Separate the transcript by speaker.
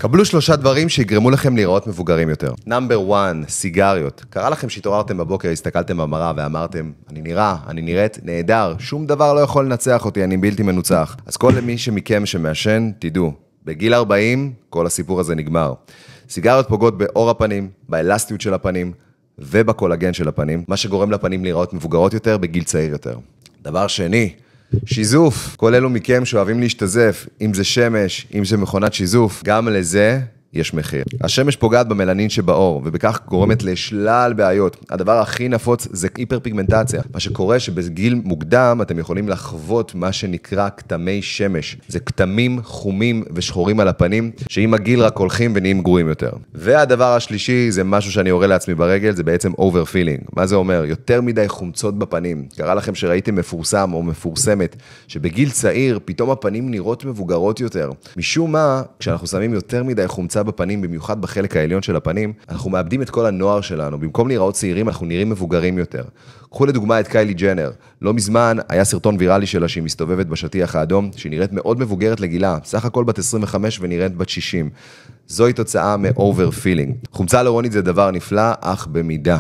Speaker 1: קבלו 3 דברים שיגרמו לכם להיראות מבוגרים יותר. נאמבר 1, סיגריות. קרה לכם שהתעוררתם בבוקר, הסתכלתם במראה ואמרתם, אני נראית נהדר, שום דבר לא יכול לנצח אותי, אני בלתי מנוצח. אז כל מי שמכם שמעשן, תדעו, בגיל 40, כל הסיפור הזה נגמר. סיגריות פוגעות באור הפנים, באלסטיות של הפנים ובקולגן של הפנים, מה שגורם לפנים להיראות מבוגרות יותר בגיל צעיר יותר. דבר שני, שיזוף. כל אלו מכם שאוהבים להשתזף, אם זה שמש, אם זה מכונת שיזוף, גם לזה יש מחיר. השמש פוגעת במלנין שבאור, ובכך גורמת לשלל בעיות. הדבר הכי נפוץ זה היפרפיגמנטציה. מה שקורה שבגיל מוקדם אתם יכולים לחוות מה שנקרא כתמי שמש. זה כתמים חומים ושחורים על הפנים, שעם הגיל רק הולכים ונהיים גרועים יותר. והדבר השלישי זה משהו שאני יורה לעצמי ברגל, זה בעצם overfeeling. מה זה אומר? יותר מדי חומצות בפנים. קרה לכם שראיתם מפורסם או מפורסמת, שבגיל צעיר פתאום הפנים נראות מבוגרות יותר. משום מה, כשאנחנו שמים יותר מדי חומצה בפנים, במיוחד בחלק העליון של הפנים, אנחנו מאבדים את כל הנוער שלנו. במקום להיראות צעירים, אנחנו נראים מבוגרים יותר. קחו לדוגמה את קיילי ג'נר. לא מזמן היה סרטון ויראלי שלה שהיא מסתובבת בשטיח האדום, שהיא נראית מאוד מבוגרת לגילה, סך הכל בת 25 ונראית בת 60. זוהי תוצאה מ-overfeeling. חומצה הלורונית זה דבר נפלא, אך במידה.